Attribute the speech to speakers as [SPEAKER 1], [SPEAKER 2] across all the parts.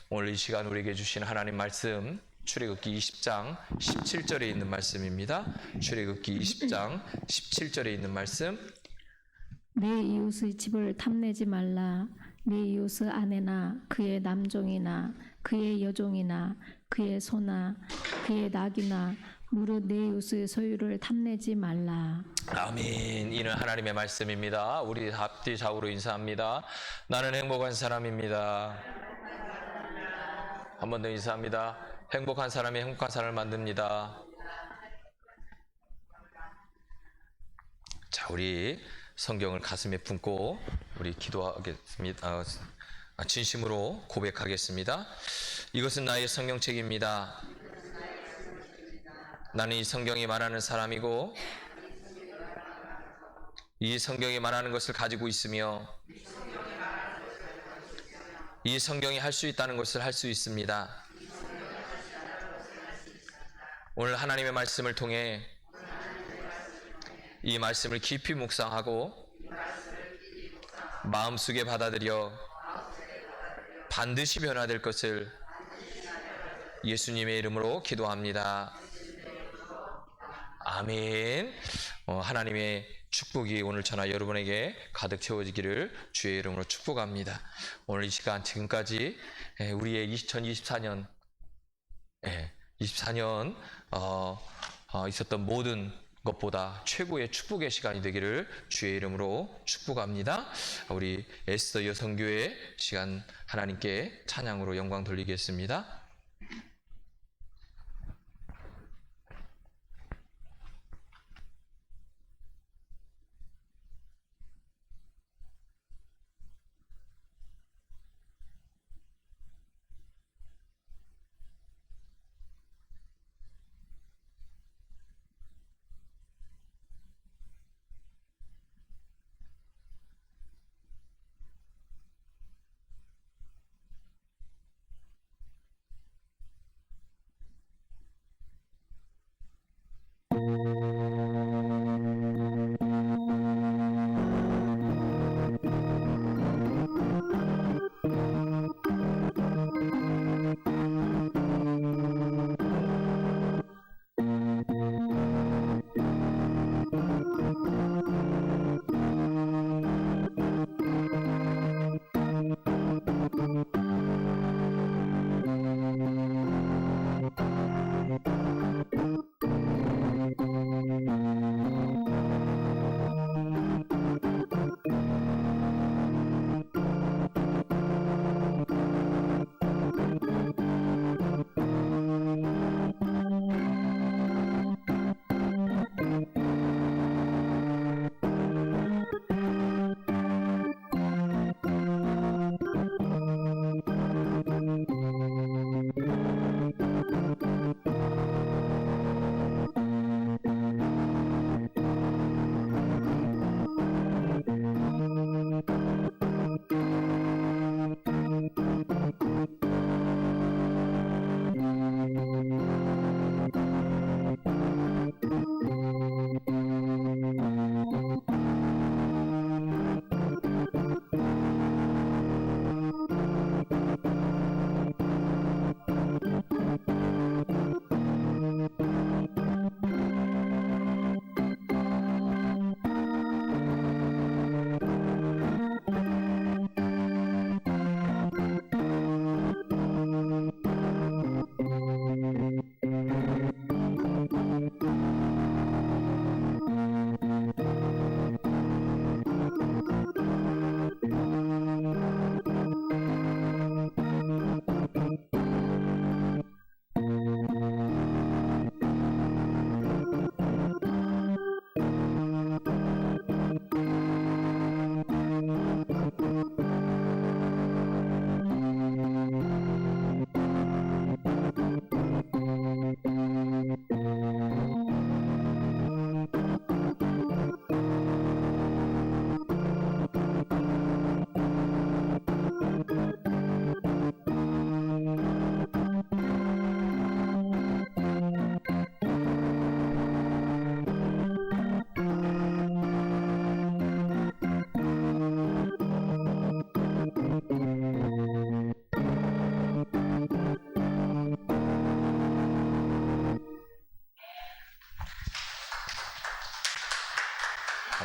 [SPEAKER 1] 오늘 이 시간 우리에게 주신 하나님 말씀 출애굽기 20장 17절에 있는 말씀입니다. 출애굽기 20장 17절에 있는 말씀.
[SPEAKER 2] 내 이웃의 집을 탐내지 말라. 내 이웃의 아내나 그의 남종이나 그의 여종이나 그의 소나 그의 낙이나 무릇 내 이웃의 소유를 탐내지 말라.
[SPEAKER 1] 아멘. 이는 하나님의 말씀입니다. 우리 앞뒤 좌우로 인사합니다. 나는 행복한 사람입니다. 한 번 더 인사합니다. 행복한 사람이 행복한 사람을 만듭니다. 자, 우리 성경을 가슴에 품고 우리 기도하겠습니다. 진심으로 고백하겠습니다. 이것은 나의 성경책입니다. 나는 이 성경이 말하는 사람이고 이 성경이 말하는 것을 가지고 있으며 이 성경이 할 수 있다는 것을 할 수 있습니다. 오늘 하나님의 말씀을 통해 이 말씀을 깊이 묵상하고 마음속에 받아들여 반드시 변화될 것을 예수님의 이름으로 기도합니다. 아멘. 하나님의 축복이 오늘 저나 여러분에게 가득 채워지기를 주의 이름으로 축복합니다. 오늘 이 시간 지금까지 우리의 2024년 있었던 모든 것보다 최고의 축복의 시간이 되기를 주의 이름으로 축복합니다. 우리 에스더 여성교회 시간 하나님께 찬양으로 영광 돌리겠습니다.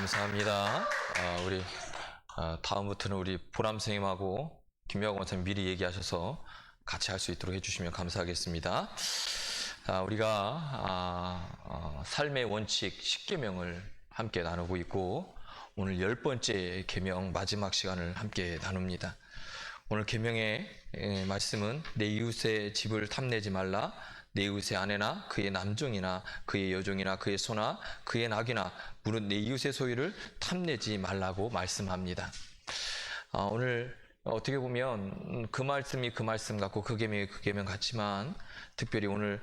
[SPEAKER 1] 감사합니다. 우리 다음부터는 우리 보람 선생님하고 김명호 원사님 미리 얘기하셔서 같이 할 수 있도록 해주시면 감사하겠습니다. 우리가 삶의 원칙 10계명을 함께 나누고 있고 오늘 10번째 계명 마지막 시간을 함께 나눕니다. 오늘 계명의 말씀은 내 이웃의 집을 탐내지 말라. 내 이웃의 아내나 그의 남종이나 그의 여종이나 그의 소나 그의 낙이나 무릇 내 이웃의 소유를 탐내지 말라고 말씀합니다. 오늘 어떻게 보면 그 말씀이 그 말씀 같고 그 계명이 그 계명 같지만 특별히 오늘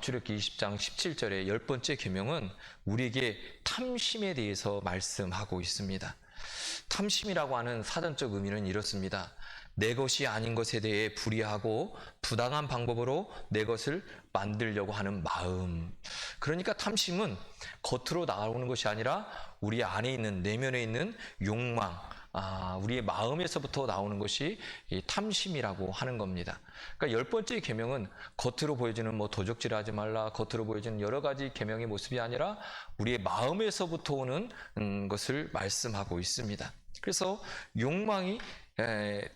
[SPEAKER 1] 출애굽기 20장 17절의 10번째 계명은 우리에게 탐심에 대해서 말씀하고 있습니다. 탐심이라고 하는 사전적 의미는 이렇습니다. 내 것이 아닌 것에 대해 불의하고 부당한 방법으로 내 것을 만들려고 하는 마음. 그러니까 탐심은 겉으로 나오는 것이 아니라 우리 안에 있는 내면에 있는 욕망, 우리의 마음에서부터 나오는 것이 이 탐심이라고 하는 겁니다. 그러니까 10번째 계명은 겉으로 보여지는 도적질하지 말라, 겉으로 보여지는 여러 가지 계명의 모습이 아니라 우리의 마음에서부터 오는 것을 말씀하고 있습니다. 그래서 욕망이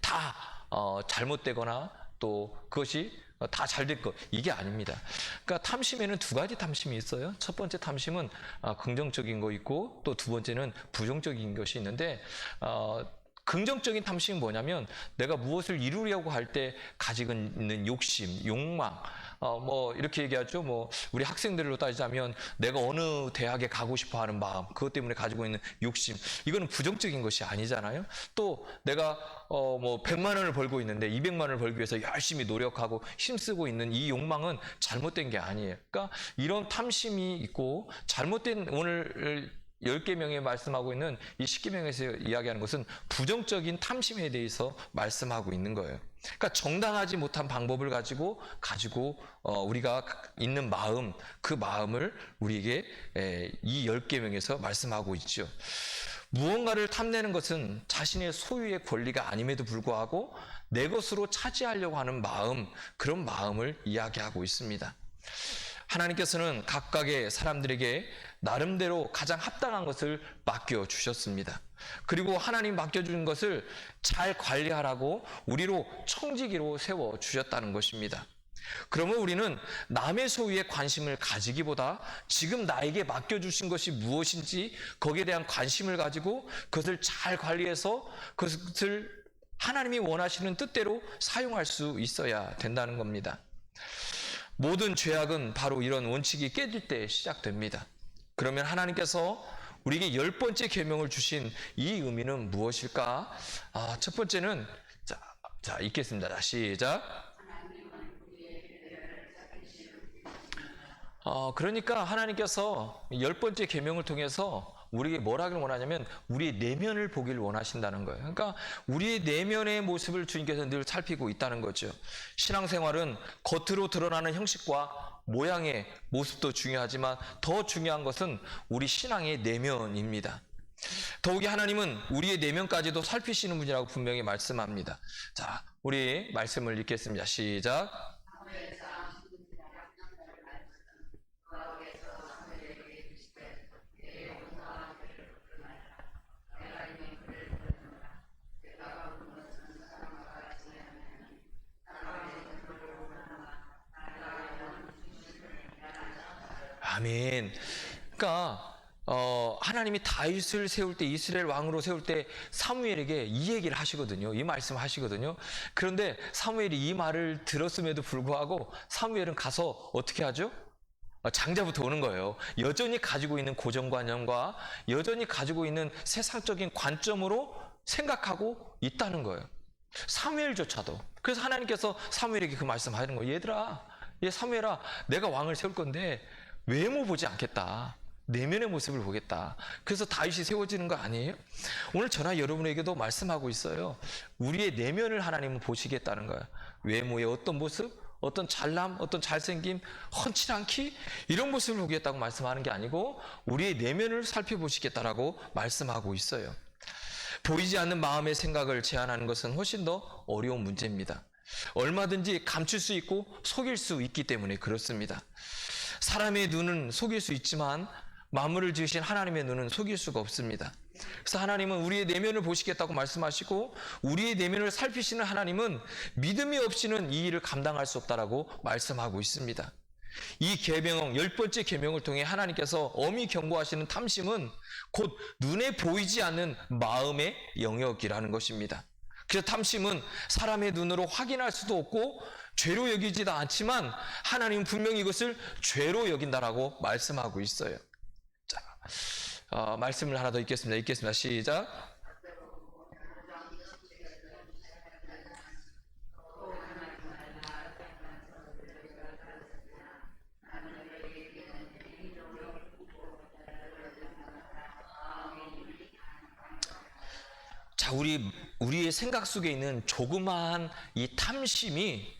[SPEAKER 1] 다 잘못되거나 또 그것이 다 잘 될 것, 이게 아닙니다. 그러니까 탐심에는 두 가지 탐심이 있어요. 첫 번째 탐심은 긍정적인 거 있고 또 두 번째는 부정적인 것이 있는데 긍정적인 탐심은 뭐냐면 내가 무엇을 이루려고 할 때 가지고 있는 욕심, 욕망, 이렇게 얘기하죠. 우리 학생들로 따지자면 내가 어느 대학에 가고 싶어 하는 마음, 그것 때문에 가지고 있는 욕심, 이거는 부정적인 것이 아니잖아요. 또 내가 100만 원을 벌고 있는데 200만 원을 벌기 위해서 열심히 노력하고 힘쓰고 있는 이 욕망은 잘못된 게 아니에요. 그러니까 이런 탐심이 있고 잘못된 오늘 10계명에 말씀하고 있는 이 10계명에서 이야기하는 것은 부정적인 탐심에 대해서 말씀하고 있는 거예요. 그러니까 정당하지 못한 방법을 가지고 우리가 있는 마음, 그 마음을 우리에게 이 10계명에서 말씀하고 있죠. 무언가를 탐내는 것은 자신의 소유의 권리가 아님에도 불구하고 내 것으로 차지하려고 하는 마음, 그런 마음을 이야기하고 있습니다. 하나님께서는 각각의 사람들에게 나름대로 가장 합당한 것을 맡겨주셨습니다. 그리고 하나님 맡겨준 것을 잘 관리하라고 우리로 청지기로 세워주셨다는 것입니다. 그러면 우리는 남의 소유에 관심을 가지기보다 지금 나에게 맡겨주신 것이 무엇인지 거기에 대한 관심을 가지고 그것을 잘 관리해서 그것을 하나님이 원하시는 뜻대로 사용할 수 있어야 된다는 겁니다. 모든 죄악은 바로 이런 원칙이 깨질 때 시작됩니다. 그러면 하나님께서 우리에게 10번째 계명을 주신 이 의미는 무엇일까? 첫 번째는 자 읽겠습니다. 시작. 그러니까 하나님께서 10번째 계명을 통해서 우리에게 뭘 하길 원하냐면 우리의 내면을 보길 원하신다는 거예요. 그러니까 우리의 내면의 모습을 주님께서 늘 살피고 있다는 거죠. 신앙생활은 겉으로 드러나는 형식과 모양의 모습도 중요하지만 더 중요한 것은 우리 신앙의 내면입니다. 더욱이 하나님은 우리의 내면까지도 살피시는 분이라고 분명히 말씀합니다. 자, 우리 말씀을 읽겠습니다. 시작. 아멘. 그러니까 하나님이 다윗을 세울 때, 이스라엘 왕으로 세울 때 사무엘에게 이 얘기를 하시거든요. 이 말씀을 하시거든요. 그런데 사무엘이 이 말을 들었음에도 불구하고 사무엘은 가서 어떻게 하죠? 장자부터 오는 거예요. 여전히 가지고 있는 고정관념과 여전히 가지고 있는 세상적인 관점으로 생각하고 있다는 거예요. 사무엘조차도. 그래서 하나님께서 사무엘에게 그 말씀하시는 거예요. 얘들아, 사무엘아, 내가 왕을 세울 건데 외모 보지 않겠다. 내면의 모습을 보겠다. 그래서 다윗이 세워지는 거 아니에요? 오늘 저나 여러분에게도 말씀하고 있어요. 우리의 내면을 하나님은 보시겠다는 거예요. 외모의 어떤 모습, 어떤 잘남, 어떤 잘생김, 훤칠한 키, 이런 모습을 보겠다고 말씀하는 게 아니고 우리의 내면을 살펴보시겠다라고 말씀하고 있어요. 보이지 않는 마음의 생각을 제한하는 것은 훨씬 더 어려운 문제입니다. 얼마든지 감출 수 있고 속일 수 있기 때문에 그렇습니다. 사람의 눈은 속일 수 있지만 만물을 지으신 하나님의 눈은 속일 수가 없습니다. 그래서 하나님은 우리의 내면을 보시겠다고 말씀하시고, 우리의 내면을 살피시는 하나님은 믿음이 없이는 이 일을 감당할 수 없다라고 말씀하고 있습니다. 이 계명, 10번째 계명을 통해 하나님께서 엄히 경고하시는 탐심은 곧 눈에 보이지 않는 마음의 영역이라는 것입니다. 그래서 탐심은 사람의 눈으로 확인할 수도 없고 죄로 여기지도 않지만 하나님은 분명히 이것을 죄로 여긴다라고 말씀하고 있어요. 자, 말씀을 하나 더 읽겠습니다. 시작. 자, 우리의 생각 속에 있는 조그마한 이 탐심이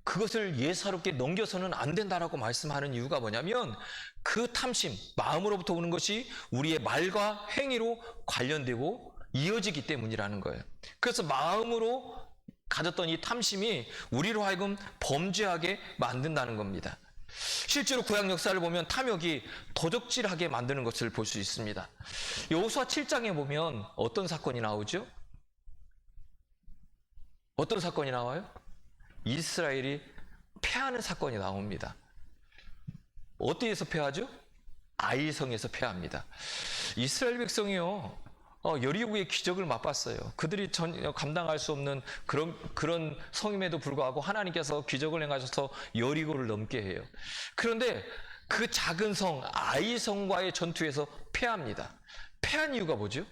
[SPEAKER 1] 그것을 예사롭게 넘겨서는 안 된다라고 말씀하는 이유가 뭐냐면, 그 탐심, 마음으로부터 오는 것이 우리의 말과 행위로 관련되고 이어지기 때문이라는 거예요. 그래서 마음으로 가졌던 이 탐심이 우리로 하여금 범죄하게 만든다는 겁니다. 실제로 구약 역사를 보면 탐욕이 도적질하게 만드는 것을 볼 수 있습니다. 여호수아 7장에 보면 어떤 사건이 나오죠? 어떤 사건이 나와요? 이스라엘이 패하는 사건이 나옵니다. 어디에서 패하죠? 아이성에서 패합니다. 이스라엘 백성이요, 여리고의 기적을 맛봤어요. 그들이 전혀 감당할 수 없는 그런 성임에도 불구하고 하나님께서 기적을 행하셔서 여리고를 넘게 해요. 그런데 그 작은 성 아이성과의 전투에서 패합니다. 패한 이유가 뭐죠?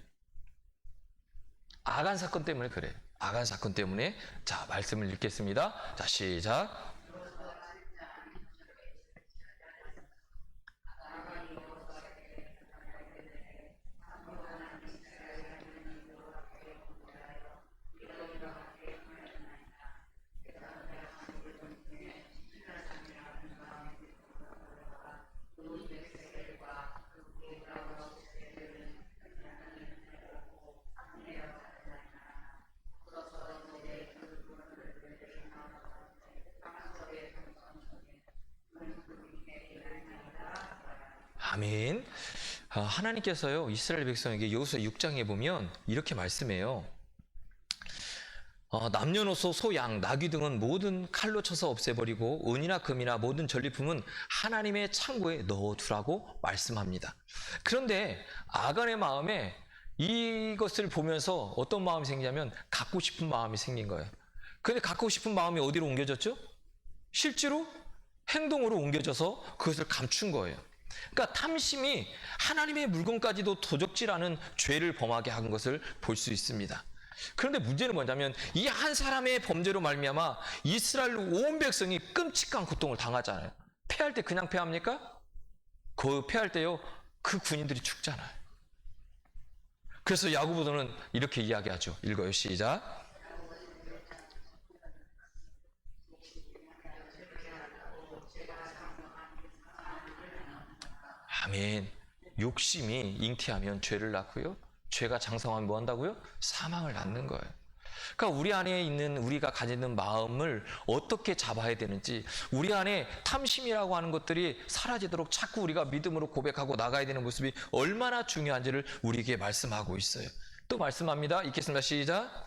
[SPEAKER 1] 아간 사건 때문에 그래요. 아간 사건 때문에. 자, 말씀을 읽겠습니다. 자, 시작. 아멘. 하나님께서요, 이스라엘 백성에게 여호수아 6장에 보면 이렇게 말씀해요. 남녀노소, 소, 양, 나귀 등은 모든 칼로 쳐서 없애버리고 은이나 금이나 모든 전리품은 하나님의 창고에 넣어두라고 말씀합니다. 그런데 아간의 마음에 이것을 보면서 어떤 마음이 생기냐면 갖고 싶은 마음이 생긴 거예요. 그런데 갖고 싶은 마음이 어디로 옮겨졌죠? 실제로 행동으로 옮겨져서 그것을 감춘 거예요. 그러니까 탐심이 하나님의 물건까지도 도적질하는 죄를 범하게 한 것을 볼 수 있습니다. 그런데 문제는 뭐냐면 이 한 사람의 범죄로 말미암아 이스라엘 온 백성이 끔찍한 고통을 당하잖아요. 패할 때 그냥 패합니까? 그 패할 때요, 그 군인들이 죽잖아요. 그래서 야고보서는 이렇게 이야기하죠. 읽어요. 시작. 아멘. 욕심이 잉태하면 죄를 낳고요, 죄가 장성하면 뭐 한다고요? 사망을 낳는 거예요. 그러니까 우리 안에 있는, 우리가 가지는 마음을 어떻게 잡아야 되는지, 우리 안에 탐심이라고 하는 것들이 사라지도록 자꾸 우리가 믿음으로 고백하고 나가야 되는 모습이 얼마나 중요한지를 우리에게 말씀하고 있어요. 또 말씀합니다. 읽겠습니다. 시작.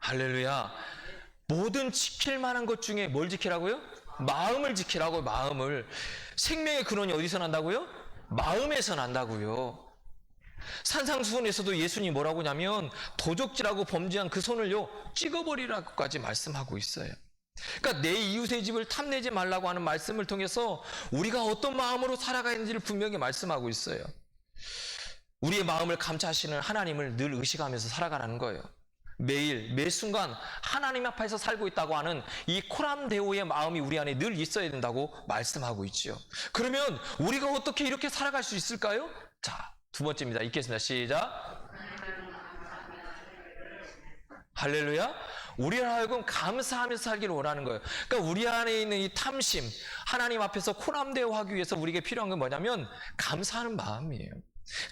[SPEAKER 1] 할렐루야. 모든 지킬 만한 것 중에 뭘 지키라고요? 마음을 지키라고. 마음을. 생명의 근원이 어디서 난다고요? 마음에서 난다고요. 산상수훈에서도 예수님이 뭐라고 하냐면 도적질하고 범죄한 그 손을요, 찍어버리라고까지 말씀하고 있어요. 그러니까 내 이웃의 집을 탐내지 말라고 하는 말씀을 통해서 우리가 어떤 마음으로 살아가야 하는지를 분명히 말씀하고 있어요. 우리의 마음을 감찰하시는 하나님을 늘 의식하면서 살아가라는 거예요. 매일 매 순간 하나님 앞에서 살고 있다고 하는 이 코람데오의 마음이 우리 안에 늘 있어야 된다고 말씀하고 있지요. 그러면 우리가 어떻게 이렇게 살아갈 수 있을까요? 자, 두 번째입니다. 읽겠습니다. 시작. 할렐루야. 우리 하여금 감사하면서 살기를 원하는 거예요. 그러니까 우리 안에 있는 이 탐심, 하나님 앞에서 코람데오 하기 위해서 우리에게 필요한 건 뭐냐면 감사하는 마음이에요.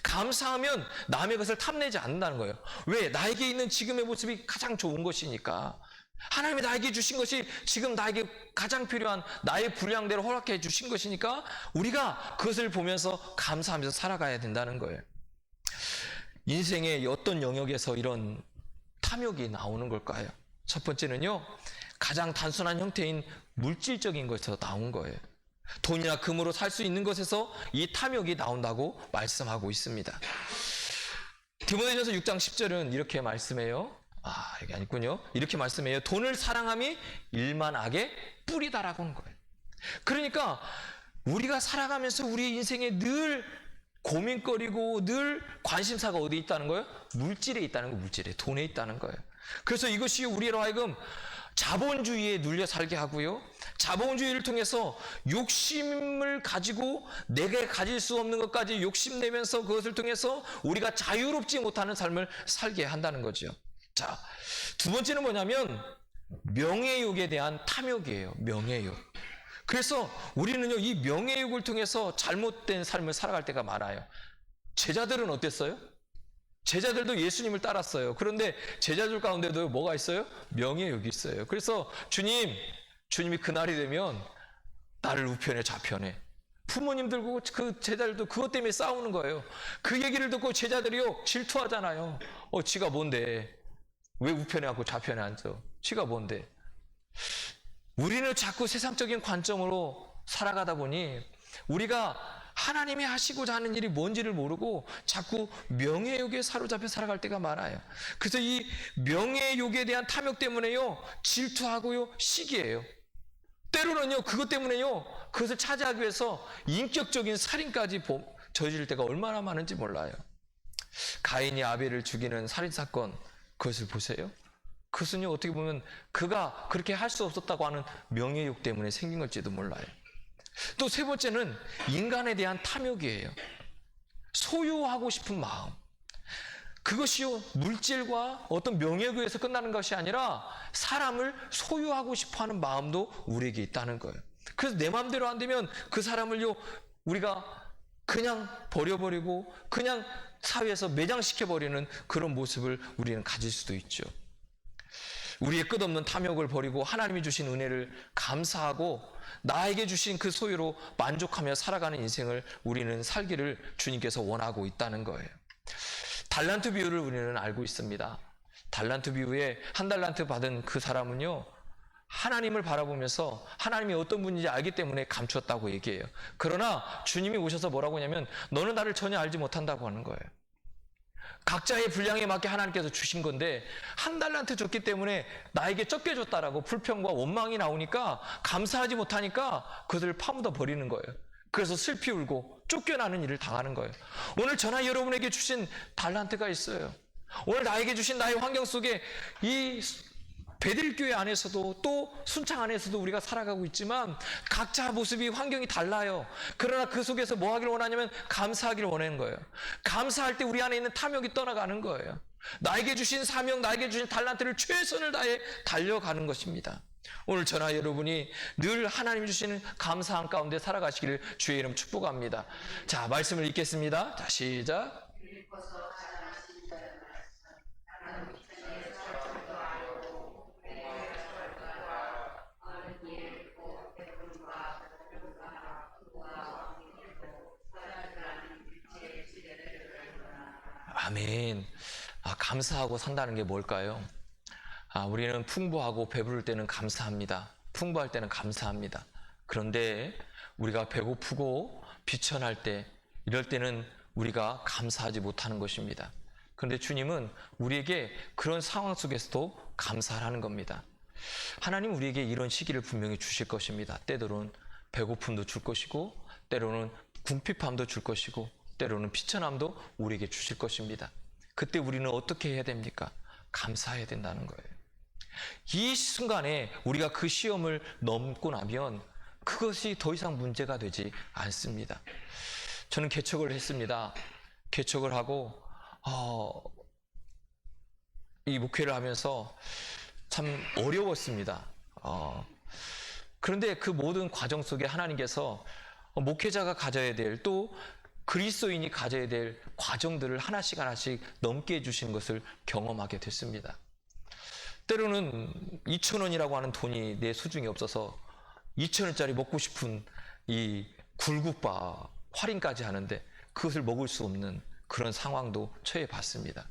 [SPEAKER 1] 감사하면 남의 것을 탐내지 않는다는 거예요. 왜? 나에게 있는 지금의 모습이 가장 좋은 것이니까. 하나님이 나에게 주신 것이 지금 나에게 가장 필요한 나의 분량대로 허락해 주신 것이니까 우리가 그것을 보면서 감사하면서 살아가야 된다는 거예요. 인생의 어떤 영역에서 이런 탐욕이 나오는 걸까요? 첫 번째는요, 가장 단순한 형태인 물질적인 것에서 나온 거예요. 돈이나 금으로 살 수 있는 것에서 이 탐욕이 나온다고 말씀하고 있습니다. 디모데전서 6장 10절은 이렇게 말씀해요. 이게 아니군요. 이렇게 말씀해요. 돈을 사랑함이 일만 악의 뿌리다라고 하는 거예요. 그러니까 우리가 살아가면서 우리 인생에 늘 고민거리고 늘 관심사가 어디에 있다는 거예요? 물질에 있다는 거예요. 물질에, 돈에 있다는 거예요. 그래서 이것이 우리로 하여금 자본주의에 눌려 살게 하고요. 자본주의를 통해서 욕심을 가지고 내가 가질 수 없는 것까지 욕심내면서 그것을 통해서 우리가 자유롭지 못하는 삶을 살게 한다는 거죠. 자, 두 번째는 뭐냐면 명예욕에 대한 탐욕이에요. 명예욕. 그래서 우리는요, 이 명예욕을 통해서 잘못된 삶을 살아갈 때가 많아요. 제자들은 어땠어요? 제자들도 예수님을 따랐어요. 그런데 제자들 가운데도 뭐가 있어요? 명예욕이 있어요. 그래서 주님이 그날이 되면 나를 우편에 좌편에. 부모님들고 그 제자들도 그것 때문에 싸우는 거예요. 그 얘기를 듣고 제자들이요, 질투하잖아요. 지가 뭔데? 왜 우편에 앉고 좌편에 앉아? 지가 뭔데? 우리는 자꾸 세상적인 관점으로 살아가다 보니 우리가 하나님이 하시고자 하는 일이 뭔지를 모르고 자꾸 명예욕에 사로잡혀 살아갈 때가 많아요. 그래서 이 명예욕에 대한 탐욕 때문에요, 질투하고요, 시기해요. 때로는요, 그것 때문에요, 그것을 차지하기 위해서 인격적인 살인까지 저지를 때가 얼마나 많은지 몰라요. 가인이 아벨을 죽이는 살인사건, 그것을 보세요. 그것은요, 어떻게 보면 그가 그렇게 할 수 없었다고 하는 명예욕 때문에 생긴 걸지도 몰라요. 또 세 번째는 인간에 대한 탐욕이에요. 소유하고 싶은 마음. 그것이요, 물질과 어떤 명예에 의해서 끝나는 것이 아니라 사람을 소유하고 싶어 하는 마음도 우리에게 있다는 거예요. 그래서 내 마음대로 안 되면 그 사람을요, 우리가 그냥 버려버리고 그냥 사회에서 매장시켜버리는 그런 모습을 우리는 가질 수도 있죠. 우리의 끝없는 탐욕을 버리고 하나님이 주신 은혜를 감사하고 나에게 주신 그 소유로 만족하며 살아가는 인생을 우리는 살기를 주님께서 원하고 있다는 거예요. 달란트 비유를 우리는 알고 있습니다. 달란트 비유에 한 달란트 받은 그 사람은요, 하나님을 바라보면서 하나님이 어떤 분인지 알기 때문에 감추었다고 얘기해요. 그러나 주님이 오셔서 뭐라고 하냐면 너는 나를 전혀 알지 못한다고 하는 거예요. 각자의 분량에 맞게 하나님께서 주신 건데 한 달란트 줬기 때문에 나에게 적게 줬다라고 불평과 원망이 나오니까 감사하지 못하니까 그것을 파묻어 버리는 거예요. 그래서 슬피 울고 쫓겨나는 일을 당하는 거예요. 오늘 저나 여러분에게 주신 달란트가 있어요. 오늘 나에게 주신 나의 환경 속에 이 베들교회 안에서도 또 순창 안에서도 우리가 살아가고 있지만 각자 모습이 환경이 달라요. 그러나 그 속에서 뭐 하기를 원하냐면 감사하기를 원하는 거예요. 감사할 때 우리 안에 있는 탐욕이 떠나가는 거예요. 나에게 주신 사명, 나에게 주신 달란트를 최선을 다해 달려가는 것입니다. 오늘 저나 여러분이 늘 하나님 주시는 감사한 가운데 살아가시기를 주의 이름 축복합니다. 자, 말씀을 읽겠습니다. 자, 시작. 아멘. 감사하고 산다는 게 뭘까요? 우리는 풍부하고 배부를 때는 감사합니다. 풍부할 때는 감사합니다. 그런데 우리가 배고프고 비천할 때, 이럴 때는 우리가 감사하지 못하는 것입니다. 그런데 주님은 우리에게 그런 상황 속에서도 감사하는 겁니다. 하나님 우리에게 이런 시기를 분명히 주실 것입니다. 때로는 배고픔도 줄 것이고, 때로는 궁핍함도 줄 것이고, 때로는 비천함도 우리에게 주실 것입니다. 그때 우리는 어떻게 해야 됩니까? 감사해야 된다는 거예요. 이 순간에 우리가 그 시험을 넘고 나면 그것이 더 이상 문제가 되지 않습니다. 저는 개척을 했습니다. 개척을 하고 이 목회를 하면서 참 어려웠습니다. 그런데 그 모든 과정 속에 하나님께서 목회자가 가져야 될 또 그리스도인이 가져야 될 과정들을 하나씩 하나씩 넘게 해주신 것을 경험하게 됐습니다. 때로는 2,000원이라고 하는 돈이 내 수중에 없어서 2,000원짜리 먹고 싶은 이 굴국밥 할인까지 하는데 그것을 먹을 수 없는 그런 상황도 처해 봤습니다.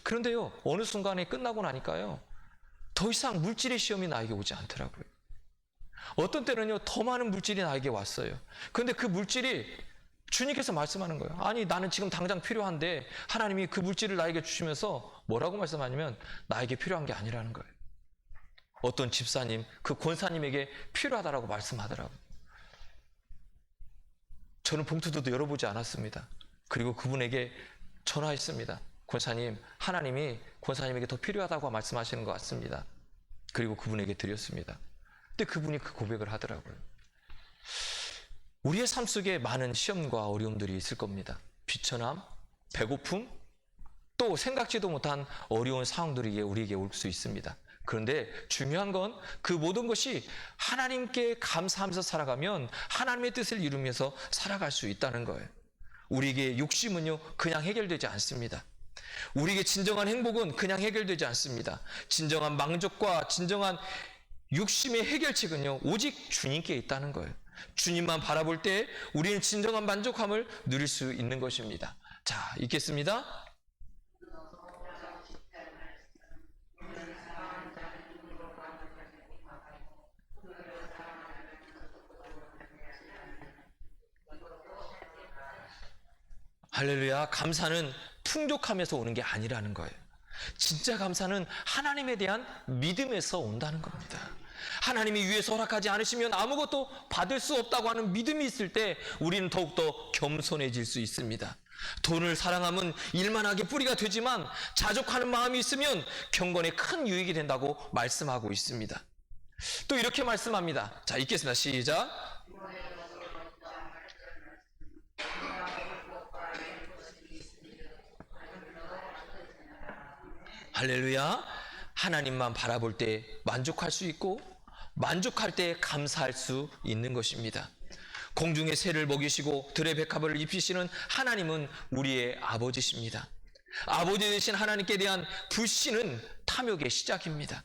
[SPEAKER 1] 그런데요, 어느 순간에 끝나고 나니까요, 더 이상 물질의 시험이 나에게 오지 않더라고요. 어떤 때는요, 더 많은 물질이 나에게 왔어요. 그런데 그 물질이 주님께서 말씀하는 거예요. 아니, 나는 지금 당장 필요한데 하나님이 그 물질을 나에게 주시면서 뭐라고 말씀하냐면 나에게 필요한 게 아니라는 거예요. 어떤 집사님, 그 권사님에게 필요하다라고 말씀하더라고요. 저는 봉투도 열어보지 않았습니다. 그리고 그분에게 전화했습니다. 권사님, 하나님이 권사님에게 더 필요하다고 말씀하시는 것 같습니다. 그리고 그분에게 드렸습니다. 근데 그분이 그 고백을 하더라고요. 우리의 삶 속에 많은 시험과 어려움들이 있을 겁니다. 비천함, 배고픔, 또 생각지도 못한 어려운 상황들이 우리에게 올 수 있습니다. 그런데 중요한 건 그 모든 것이 하나님께 감사하면서 살아가면 하나님의 뜻을 이루면서 살아갈 수 있다는 거예요. 우리에게 욕심은요, 그냥 해결되지 않습니다. 우리에게 진정한 행복은 그냥 해결되지 않습니다. 진정한 만족과 진정한 욕심의 해결책은요, 오직 주님께 있다는 거예요. 주님만 바라볼 때 우리는 진정한 만족함을 누릴 수 있는 것입니다. 자, 읽겠습니다. 할렐루야. 감사는 풍족함에서 오는 게 아니라는 거예요. 진짜 감사는 하나님에 대한 믿음에서 온다는 겁니다. 하나님이 위에서 허락하지 않으시면 아무것도 받을 수 없다고 하는 믿음이 있을 때 우리는 더욱더 겸손해질 수 있습니다. 돈을 사랑하면 일만하게 뿌리가 되지만 자족하는 마음이 있으면 경건에 큰 유익이 된다고 말씀하고 있습니다. 또 이렇게 말씀합니다. 자, 읽겠습니다. 시작. 할렐루야. 하나님만 바라볼 때 만족할 수 있고 만족할 때 감사할 수 있는 것입니다. 공중의 새를 먹이시고 들의 백합을 입히시는 하나님은 우리의 아버지십니다. 아버지 되신 하나님께 대한 불신은 탐욕의 시작입니다.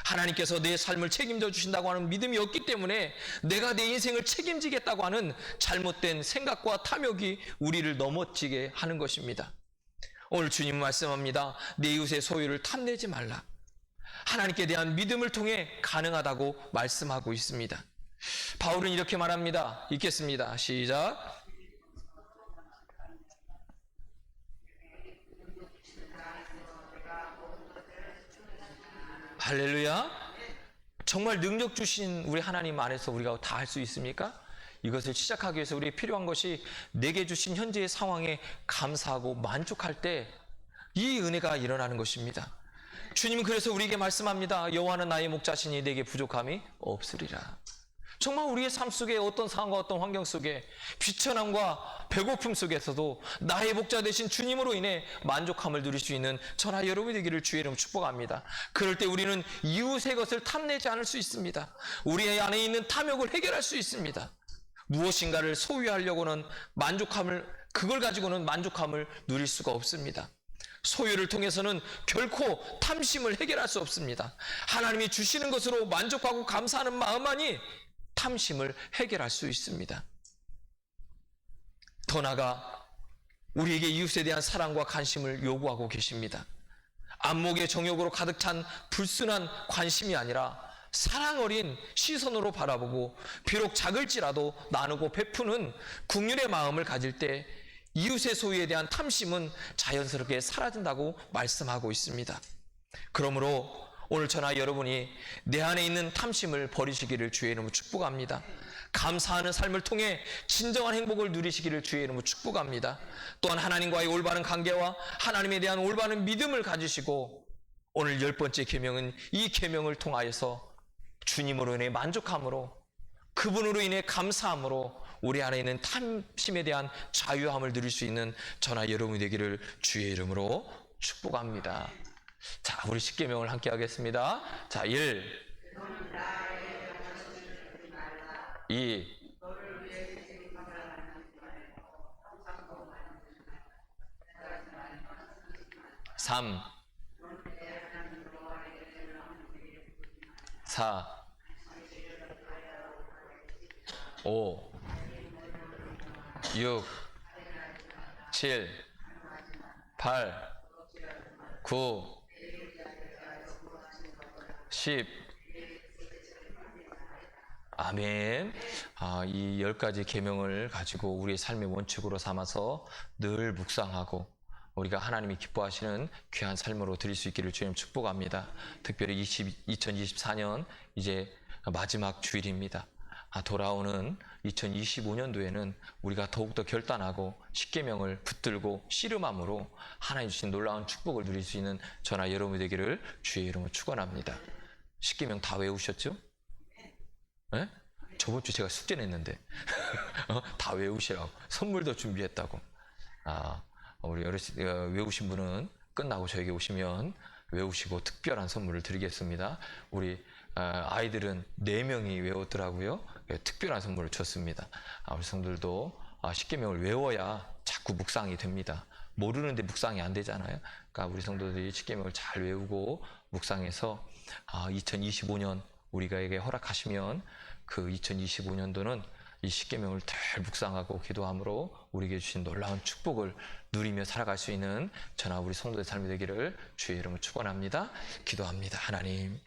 [SPEAKER 1] 하나님께서 내 삶을 책임져 주신다고 하는 믿음이 없기 때문에 내가 내 인생을 책임지겠다고 하는 잘못된 생각과 탐욕이 우리를 넘어지게 하는 것입니다. 오늘 주님 말씀합니다. 내 이웃의 소유를 탐내지 말라. 하나님께 대한 믿음을 통해 가능하다고 말씀하고 있습니다. 바울은 이렇게 말합니다. 읽겠습니다. 시작. 할렐루야. 정말 능력 주신 우리 하나님 안에서 우리가 다 할 수 있습니까? 이것을 시작하기 위해서 우리에게 필요한 것이 내게 주신 현재의 상황에 감사하고 만족할 때 이 은혜가 일어나는 것입니다. 주님은 그래서 우리에게 말씀합니다. 여호와는 나의 목자시니 내게 부족함이 없으리라. 정말 우리의 삶 속에 어떤 상황과 어떤 환경 속에 비천함과 배고픔 속에서도 나의 목자 되신 주님으로 인해 만족함을 누릴 수 있는 저나 여러분이 되기를 주의 이름으로 축복합니다. 그럴 때 우리는 이웃의 것을 탐내지 않을 수 있습니다. 우리 안에 있는 탐욕을 해결할 수 있습니다. 무엇인가를 소유하려고는 그걸 가지고는 만족함을 누릴 수가 없습니다. 소유를 통해서는 결코 탐심을 해결할 수 없습니다. 하나님이 주시는 것으로 만족하고 감사하는 마음만이 탐심을 해결할 수 있습니다. 더 나아가 우리에게 이웃에 대한 사랑과 관심을 요구하고 계십니다. 안목의 정욕으로 가득 찬 불순한 관심이 아니라 사랑 어린 시선으로 바라보고 비록 작을지라도 나누고 베푸는 긍휼의 마음을 가질 때 이웃의 소유에 대한 탐심은 자연스럽게 사라진다고 말씀하고 있습니다. 그러므로 오늘 저나 여러분이 내 안에 있는 탐심을 버리시기를 주의 이름으로 축복합니다. 감사하는 삶을 통해 진정한 행복을 누리시기를 주의 이름으로 축복합니다. 또한 하나님과의 올바른 관계와 하나님에 대한 올바른 믿음을 가지시고 오늘 10번째 계명은 이 계명을 통하여서 주님으로 인해 만족함으로 그분으로 인해 감사함으로 우리 안에 있는 탐심에 대한 자유함을 누릴 수 있는 저나 여러분이 되기를 주의 이름으로 축복합니다. 자, 우리 10계명을 함께 하겠습니다. 자, 1, 2, 3, 4, 5, 6, 7, 8, 9, 10. 아멘. 이 10가지 계명을 가지고 우리의 삶의 원칙으로 삼아서 늘 묵상하고 우리가 하나님이 기뻐하시는 귀한 삶으로 드릴 수 있기를 주님 축복합니다. 특별히 2024년 이제 마지막 주일입니다. 돌아오는 2025년도에는 우리가 더욱더 결단하고 십계명을 붙들고 씨름함으로 하나님 주신 놀라운 축복을 누릴 수 있는 저나 여러분이 되기를 주의 이름으로 축원합니다. 십계명 다 외우셨죠? 네? 저번 주 제가 숙제 냈는데 다 외우시라고 선물도 준비했다고. 우리 외우신 분은 끝나고 저에게 오시면 외우시고 특별한 선물을 드리겠습니다. 우리 아이들은 4명이 외웠더라고요. 특별한 선물을 줬습니다. 우리 성들도 십계명을 외워야 자꾸 묵상이 됩니다. 모르는데 묵상이 안 되잖아요. 그러니까 우리 성도들이 십계명을 잘 외우고 묵상해서 2025년 우리가에게 허락하시면 그 2025년도는 이 십계명을 잘 묵상하고 기도함으로 우리에게 주신 놀라운 축복을 누리며 살아갈 수 있는 저나 우리 성도의 삶이 되기를 주의 이름으로 축원합니다. 기도합니다. 하나님,